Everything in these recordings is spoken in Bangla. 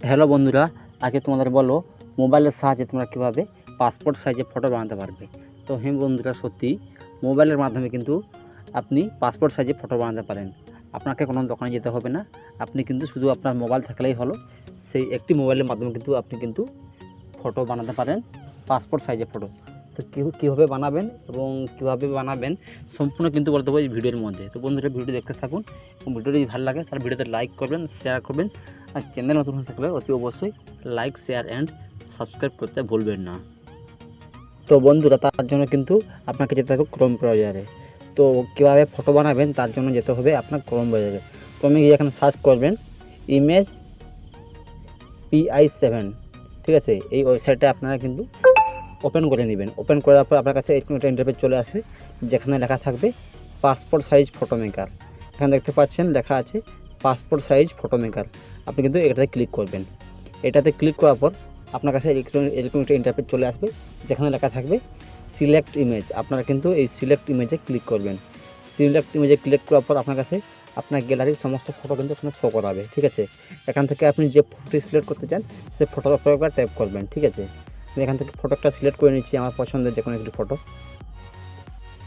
হ্যালো বন্ধুরা, আজকে তোমাদের বলো মোবাইলের সাহায্যে তোমরা কীভাবে পাসপোর্ট সাইজে ফটো বানাতে পারবে। তো হ্যাঁ বন্ধুরা, সত্যি মোবাইলের মাধ্যমে কিন্তু আপনি পাসপোর্ট সাইজে ফটো বানাতে পারেন। আপনাকে কোনো দোকানে যেতে হবে না, আপনি কিন্তু শুধু আপনার মোবাইল থাকলেই হলো। সেই একটি মোবাইলের মাধ্যমে কিন্তু আপনি কিন্তু ফটো বানাতে পারেন, পাসপোর্ট সাইজে ফটো। তো কীভাবে বানাবেন এবং কীভাবে বানাবেন সম্পূর্ণ কিন্তু বলতে পারি ভিডিওর মধ্যে। তো বন্ধুরা, ভিডিও দেখতে থাকুন এবং ভিডিওটি ভালো লাগে তাহলে ভিডিওতে লাইক করবেন, শেয়ার করবেন, আর চ্যানেল নতুন হয়ে থাকলে অতি অবশ্যই লাইক, শেয়ার অ্যান্ড সাবস্ক্রাইব করতে ভুলবেন না। তো বন্ধুরা, তার জন্য কিন্তু আপনাকে যেতে হবে ক্রোম ব্রাউজারে। তো কীভাবে ফটো বানাবেন তার জন্য যেতে হবে আপনার ক্রোম ব্রাউজারে। ক্রোমে গিয়ে এখানে সার্চ করবেন ইমেজ PI7, ঠিক আছে। এই ওয়েবসাইটটা আপনারা কিন্তু ওপেন করে নেবেন। ওপেন করার পর আপনার কাছে এরকম একটা ইন্টারফেস চলে আসবে, যেখানে লেখা থাকবে পাসপোর্ট সাইজ ফটো মেকার। এখানে দেখতে পাচ্ছেন লেখা আছে পাসপোর্ট সাইজ ফটো মেকার। আপনি কিন্তু এটাতে ক্লিক করবেন। এটাতে ক্লিক করার পর আপনার কাছে এরকম একটা ইন্টারফেস চলে আসবে, যেখানে লেখা থাকবে সিলেক্ট ইমেজ। আপনারা কিন্তু এই সিলেক্ট ইমেজে ক্লিক করবেন। সিলেক্ট ইমেজে ক্লিক করার পর আপনার কাছে আপনার গ্যালারির সমস্ত ফটো কিন্তু এখানে শো করাবে, ঠিক আছে। এখান থেকে আপনি যে ফটোটি সিলেক্ট করতে চান সে ফটোর উপর একবার ট্যাপ করবেন, ঠিক আছে। আমি এখান থেকে ফটোটা সিলেক্ট করে নিচ্ছি, আমার পছন্দের যে কোনো একটি ফটো।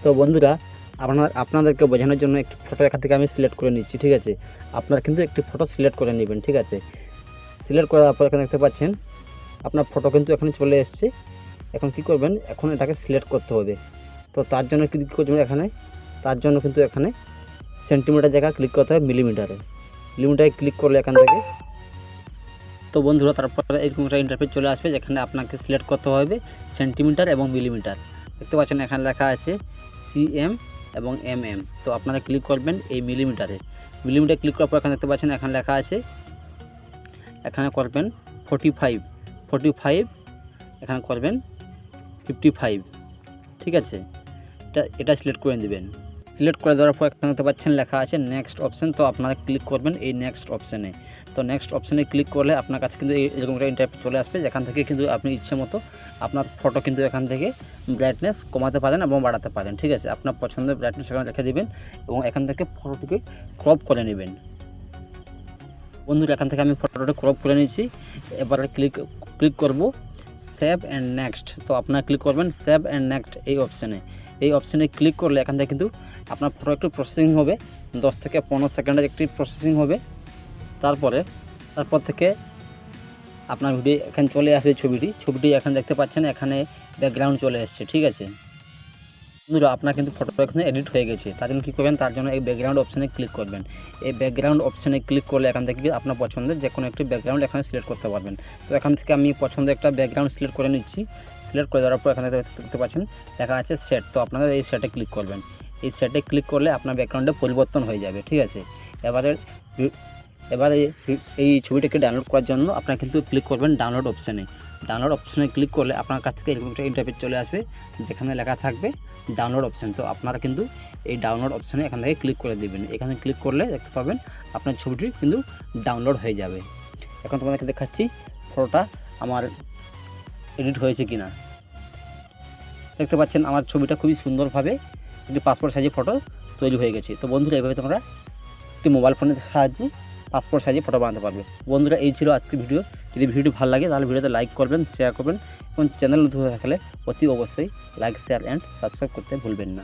তো বন্ধুরা, আপনাদেরকে বোঝানোর জন্য একটি ফটো এখান থেকে আমি সিলেক্ট করে নিচ্ছি, ঠিক আছে। আপনারা কিন্তু একটি ফটো সিলেক্ট করে নেবেন, ঠিক আছে। সিলেক্ট করার পর এখানে দেখতে পাচ্ছেন আপনার ফটো কিন্তু এখানে চলে এসছে। এখন কি করবেন, এখন এটাকে সিলেক্ট করতে হবে। তো তার জন্য ক্লিক করবেন এখানে। তার জন্য কিন্তু এখানে সেন্টিমিটার জায়গা ক্লিক করতে হবে মিলিমিটারে ক্লিক করলে এখান থেকে। তো বন্ধুরা, তারপরে এরকম একটা ইন্টারফেস চলে আসবে, যেখানে আপনাকে সিলেক্ট করতে হবে সেন্টিমিটার এবং মিলিমিটার। দেখতে পাচ্ছেন এখানে লেখা আছে CM এবং MM। তো আপনারা ক্লিক করবেন এই মিলিমিটারে ক্লিক করার পর এখানে দেখতে পাচ্ছেন এখানে লেখা আছে, এখানে করবেন 45, এখানে করবেন 55, ঠিক আছে। এটা সিলেক্ট করে দেবেন। সিলেক্ট করে দেওয়ার পর এখানে দেখতে পাচ্ছেন লেখা আছে নেক্সট অপশান। তো আপনারা ক্লিক করবেন এই নেক্সট অপশানে। তো নেক্সট অপশানে ক্লিক করলে আপনার কাছে কিন্তু এরকম একটা ইন্টারফেস চলে আসবে, যেখান থেকে কিন্তু আপনি ইচ্ছে মতো আপনার ফটো কিন্তু এখান থেকে ব্রাইটনেস কমাতে পারেন এবং বাড়াতে পারেন, ঠিক আছে। আপনার পছন্দের ব্রাইটনেস এখানে রেখে দেবেন এবং এখান থেকে ফটোটিকে ক্রপ করে নেবেন। বন্ধুরা, এখান থেকে আমি ফটোটা ক্রপ করে নিয়েছি। এবারে ক্লিক করব সেভ অ্যান্ড নেক্সট। তো আপনারা ক্লিক করবেন সেভ অ্যান্ড নেক্সট এই অপশানে ক্লিক করলে এখান থেকে কিন্তু আপনার ফটো একটু প্রসেসিং হবে, 10 থেকে 15 সেকেন্ডের একটি প্রসেসিং হবে। তারপর থেকে আপনার ভিডিও এখানে চলে আসবে। ছবিটি এখানে দেখতে পাচ্ছেন, এখানে ব্যাকগ্রাউন্ড চলে এসছে, ঠিক আছে। বন্ধুরা, আপনার কিন্তু ফটো এখানে এডিট হয়ে গেছে। তার জন্য কী করবেন, তার জন্য এই ব্যাকগ্রাউন্ড অপশানে ক্লিক করবেন। এই ব্যাকগ্রাউন্ড অপশানে ক্লিক করলে এখান থেকে আপনার পছন্দের যে কোনো একটি ব্যাকগ্রাউন্ড এখানে সিলেক্ট করতে পারবেন। তো এখান থেকে আমি পছন্দের একটা ব্যাকগ্রাউন্ড সিলেক্ট করে নিচ্ছি। সিলেক্ট করে দেওয়ার পর এখানে দেখতে পাচ্ছেন লেখা আছে সেট। তো আপনারা এই সেটে ক্লিক করবেন। এই সেটে ক্লিক করলে আপনার ব্যাকগ্রাউন্ডে পরিবর্তন হয়ে যাবে, ঠিক আছে। এবারে এই ছবিটাকে ডাউনলোড করার জন্য আপনারা কিন্তু ক্লিক করবেন ডাউনলোড অপশানে ক্লিক করলে আপনার কাছ থেকে এরকম একটা ইন্টারফেস চলে আসবে, যেখানে লেখা থাকবে ডাউনলোড অপশান। তো আপনারা কিন্তু এই ডাউনলোড অপশানে এখান থেকে ক্লিক করে দেবেন। এখানে ক্লিক করলে দেখতে পাবেন আপনার ছবিটি কিন্তু ডাউনলোড হয়ে যাবে। এখন তোমাদেরকে দেখাচ্ছি ফটোটা আমার এডিট হয়েছে কিনা। দেখতে পাচ্ছেন আমার ছবিটা খুবই সুন্দরভাবে একটি পাসপোর্ট সাইজের ফটো তৈরি হয়ে গেছে। তো বন্ধুরা, এইভাবে তোমরা একটি মোবাইল ফোনের সাহায্যে পাসপোর্ট সাইজে ফটো বানাতে পারবে। বন্ধুরা, এই ছিল আজকের ভিডিও। যদি ভিডিওটি ভালো লাগে তাহলে ভিডিওতে লাইক করবেন, শেয়ার করবেন এবং চ্যানেল নতুন হয়ে থাকলে অতি অবশ্যই লাইক, শেয়ার অ্যান্ড সাবস্ক্রাইব করতে ভুলবেন না।